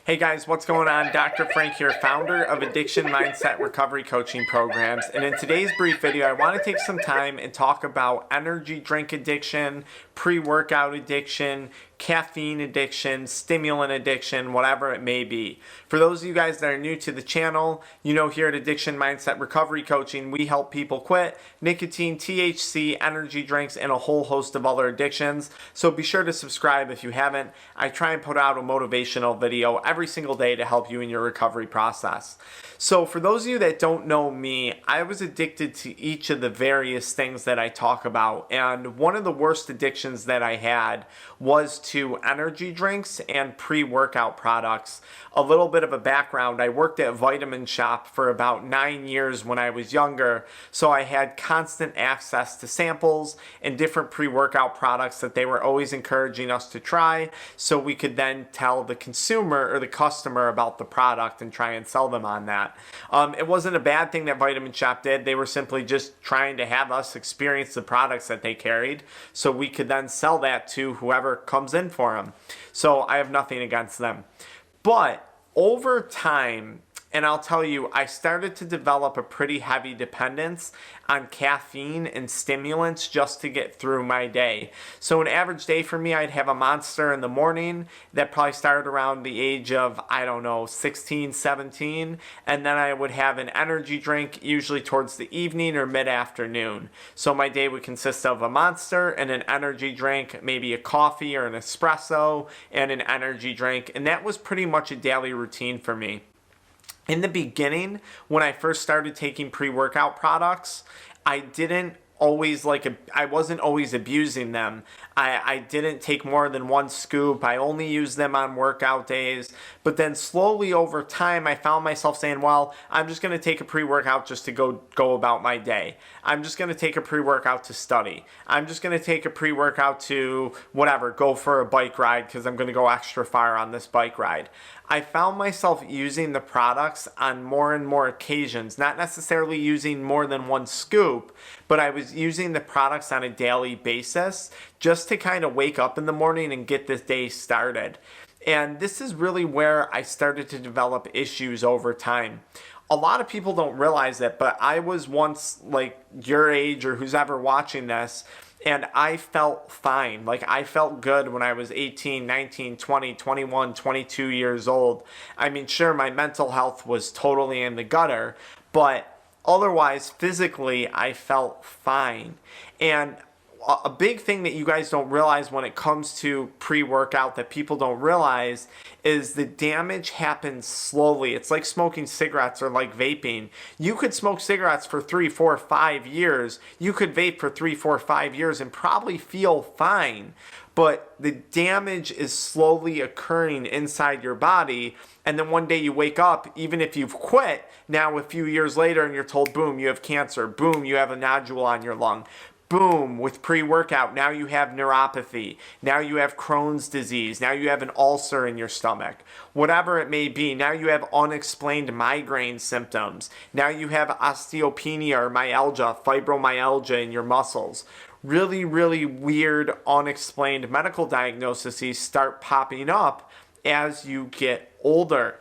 Hey guys, what's going on? Dr. Frank here, founder of Addiction Mindset Recovery Coaching Programs. And in today's brief video, I want to take some time and talk about energy drink addiction, pre-workout addiction, caffeine addiction, stimulant addiction, whatever it may be. For those of you guys that are new to the channel, you know here at Addiction Mindset Recovery Coaching, we help people quit nicotine, THC, energy drinks, and a whole host of other addictions. So be sure to subscribe if you haven't. I try and put out a motivational video every single day to help you in your recovery process. So for those of you that don't know me, I was addicted to each of the various things that I talk about. And one of the worst addictions that I had was to energy drinks and pre-workout products. A little bit of a background, I worked at a vitamin shop for about 9 years when I was younger, so I had constant access to samples and different pre-workout products that they were always encouraging us to try, so we could then tell the consumer or the customer about the product and try and sell them on that. It wasn't a bad thing that Vitamin Shop did. They were simply just trying to have us experience the products that they carried so we could then sell that to whoever comes in for them. So I have nothing against them. But over time, and I'll tell you, I started to develop a pretty heavy dependence on caffeine and stimulants just to get through my day. So an average day for me, I'd have a Monster in the morning that probably started around the age of, 16, 17. And then I would have an energy drink usually towards the evening or mid-afternoon. So my day would consist of a Monster and an energy drink, maybe a coffee or an espresso and an energy drink. And that was pretty much a daily routine for me. In the beginning, when I first started taking pre-workout products, I wasn't always abusing them. I didn't take more than one scoop. I only used them on workout days. But then slowly over time, I found myself saying, well, I'm just going to take a pre-workout just to go about my day. I'm just going to take a pre-workout to study. I'm just going to take a pre-workout to go for a bike ride because I'm going to go extra far on this bike ride. I found myself using the products on more and more occasions, not necessarily using more than one scoop, but I was using the products on a daily basis just to kind of wake up in the morning and get this day started. And this is really where I started to develop issues over time. A lot of people don't realize it, but I was once like your age or who's ever watching this, and I felt fine. Like I felt good when I was 18, 19, 20, 21, 22 years old. I mean, sure, my mental health was totally in the gutter, but otherwise, physically, I felt fine. And a big thing that you guys don't realize when it comes to pre-workout that people don't realize is the damage happens slowly. It's like smoking cigarettes or like vaping. You could smoke cigarettes for 3, 4, 5 years. You could vape for 3, 4, 5 years and probably feel fine. But the damage is slowly occurring inside your body. And then one day you wake up, even if you've quit, now a few years later and you're told, boom, you have cancer. Boom, you have a nodule on your lung. Boom, with pre-workout, now you have neuropathy. Now you have Crohn's disease. Now you have an ulcer in your stomach. Whatever it may be, now you have unexplained migraine symptoms. Now you have osteopenia or myalgia, fibromyalgia in your muscles. Really, really weird, unexplained medical diagnoses start popping up as you get older.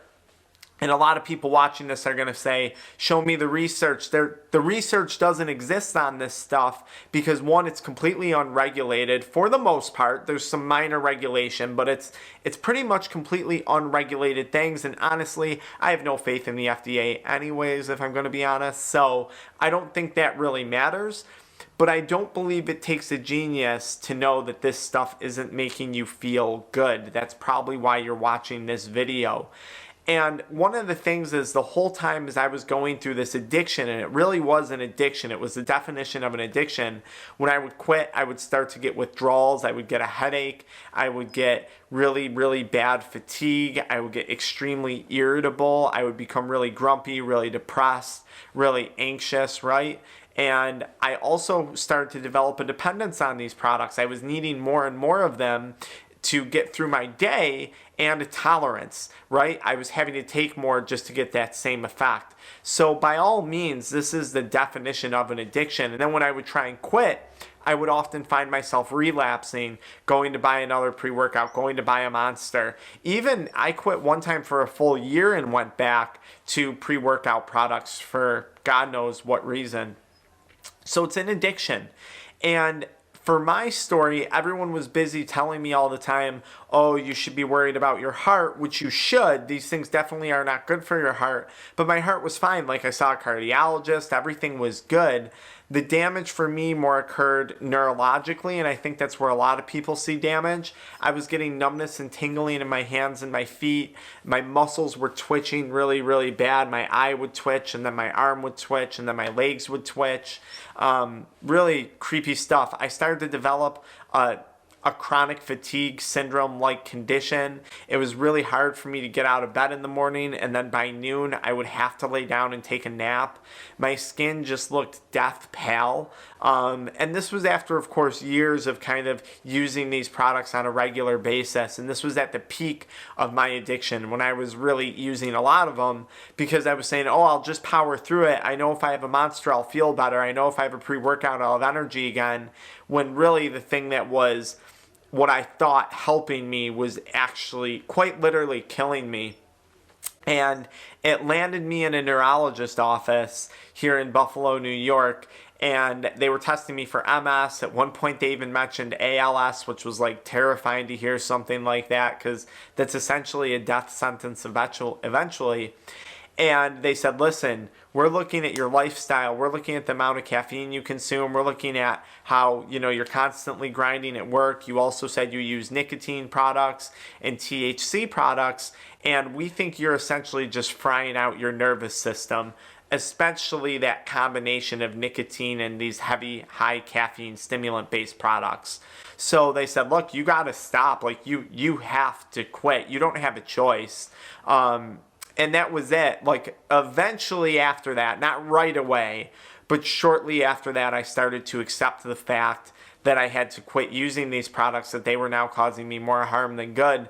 And a lot of people watching this are going to say, show me the research. The research doesn't exist on this stuff because, one, it's completely unregulated. For the most part, there's some minor regulation, but it's pretty much completely unregulated things. And honestly, I have no faith in the FDA anyways, if I'm going to be honest. So I don't think that really matters. But I don't believe it takes a genius to know that this stuff isn't making you feel good. That's probably why you're watching this video. And one of the things is the whole time as I was going through this addiction, and it really was an addiction, it was the definition of an addiction, when I would quit, I would start to get withdrawals, I would get a headache, I would get really, really bad fatigue, I would get extremely irritable, I would become really grumpy, really depressed, really anxious, right? And I also started to develop a dependence on these products. I was needing more and more of them to get through my day and a tolerance, right? I was having to take more just to get that same effect. So by all means, this is the definition of an addiction. And then when I would try and quit, I would often find myself relapsing, going to buy another pre-workout, going to buy a Monster. Even I quit one time for a full year and went back to pre-workout products for God knows what reason. So it's an addiction. And for my story, everyone was busy telling me all the time, oh, you should be worried about your heart, which you should. These things definitely are not good for your heart. But my heart was fine. Like, I saw a cardiologist. Everything was good. The damage for me more occurred neurologically, and I think that's where a lot of people see damage. I was getting numbness and tingling in my hands and my feet. My muscles were twitching really, really bad. My eye would twitch, and then my arm would twitch, and then my legs would twitch. Really creepy stuff. I started to develop a chronic fatigue syndrome-like condition. It was really hard for me to get out of bed in the morning, and then by noon, I would have to lay down and take a nap. My skin just looked death pale. And this was after, of course, years of kind of using these products on a regular basis. And this was at the peak of my addiction when I was really using a lot of them because I was saying, oh, I'll just power through it. I know if I have a Monster, I'll feel better. I know if I have a pre-workout, I'll have energy again. When really the thing that was what I thought helping me was actually quite literally killing me. And it landed me in a neurologist office here in Buffalo, New York, and they were testing me for MS. At one point, they even mentioned ALS, which was like terrifying to hear something like that because that's essentially a death sentence eventually. And they said, listen, we're looking at your lifestyle. We're looking at the amount of caffeine you consume. We're looking at how, you're constantly grinding at work. You also said you use nicotine products and THC products. And we think you're essentially just frying out your nervous system, especially that combination of nicotine and these heavy, high caffeine stimulant-based products. So they said, look, you got to stop. Like, you have to quit. You don't have a choice. And that was it. Like, eventually after that, not right away, but shortly after that, I started to accept the fact that I had to quit using these products, that they were now causing me more harm than good.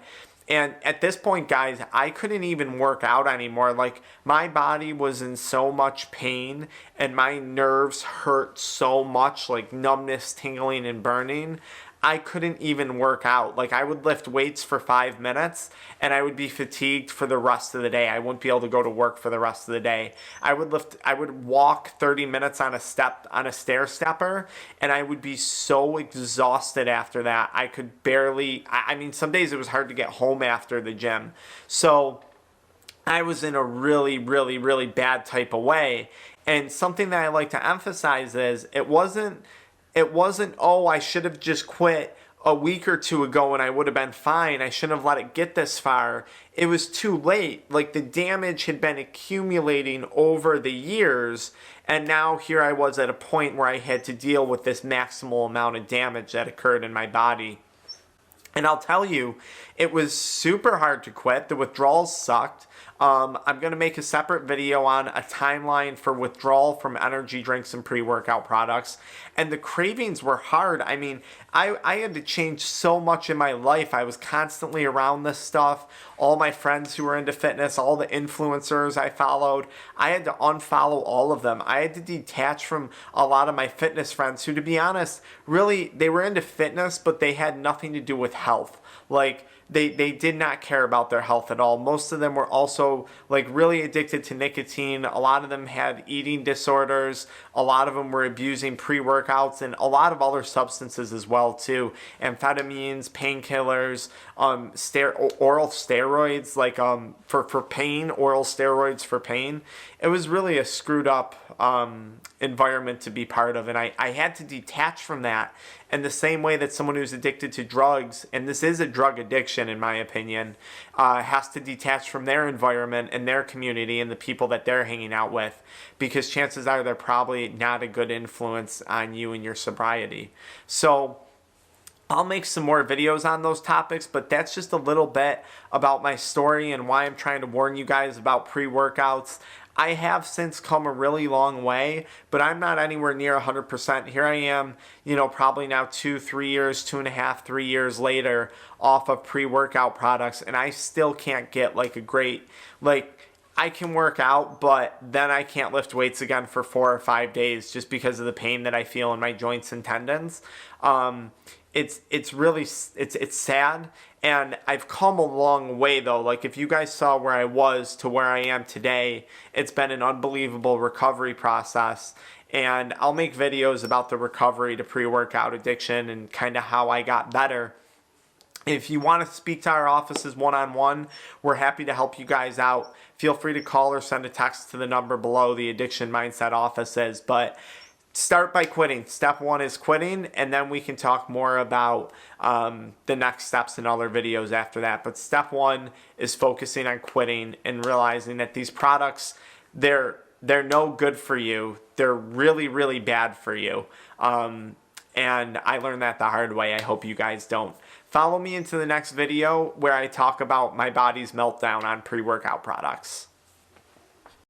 And at this point, guys, I couldn't even work out anymore. Like, my body was in so much pain and my nerves hurt so much, like numbness, tingling, and burning. I couldn't even work out. Like, I would lift weights for 5 minutes and I would be fatigued for the rest of the day. I wouldn't be able to go to work for the rest of the day. I would walk 30 minutes on a stair stepper, and I would be so exhausted after that. I could barely, some days it was hard to get home after the gym. So I was in a really, really, really bad type of way. And something that I like to emphasize is it wasn't, oh, I should have just quit a week or two ago and I would have been fine. I shouldn't have let it get this far. It was too late. Like, the damage had been accumulating over the years, and now here I was at a point where I had to deal with this maximal amount of damage that occurred in my body. And I'll tell you, it was super hard to quit. The withdrawals sucked. I'm going to make a separate video on a timeline for withdrawal from energy drinks and pre-workout products. And the cravings were hard. I had to change so much in my life. I was constantly around this stuff. All my friends who were into fitness, all the influencers I followed, I had to unfollow all of them. I had to detach from a lot of my fitness friends who, to be honest, really, they were into fitness, but they had nothing to do with health. Like, they did not care about their health at all. Most of them were also like really addicted to nicotine. A lot of them had eating disorders. A lot of them were abusing pre-workouts and a lot of other substances as well too. Amphetamines, painkillers, oral steroids, like for pain, oral steroids for pain. It was really a screwed up environment to be part of, and I had to detach from that. And the same way that someone who's addicted to drugs, and this is a drug addiction in my opinion, has to detach from their environment and their community and the people that they're hanging out with, because chances are they're probably not a good influence on you and your sobriety. So I'll make some more videos on those topics, but that's just a little bit about my story and why I'm trying to warn you guys about pre-workouts. I have since come a really long way, but I'm not anywhere near 100%. Here I am, probably now 2, 3 years, 2.5, 3 years later off of pre-workout products, and I still can't get like a great, I can work out, but then I can't lift weights again for 4 or 5 days just because of the pain that I feel in my joints and tendons. It's really it's sad, and I've come a long way though. Like if you guys saw where I was to where I am today, it's been an unbelievable recovery process. And I'll make videos about the recovery to pre-workout addiction and kind of how I got better. If you want to speak to our offices one-on-one, we're happy to help you guys out. Feel free to call or send a text to the number below, the Addiction Mindset offices. But start by quitting. Step 1 is quitting, and then we can talk more about the next steps in other videos after that. But step 1 is focusing on quitting and realizing that these products, they're no good for you. They're really, really bad for you. And I learned that the hard way. I hope you guys don't. Follow me into the next video where I talk about my body's meltdown on pre-workout products.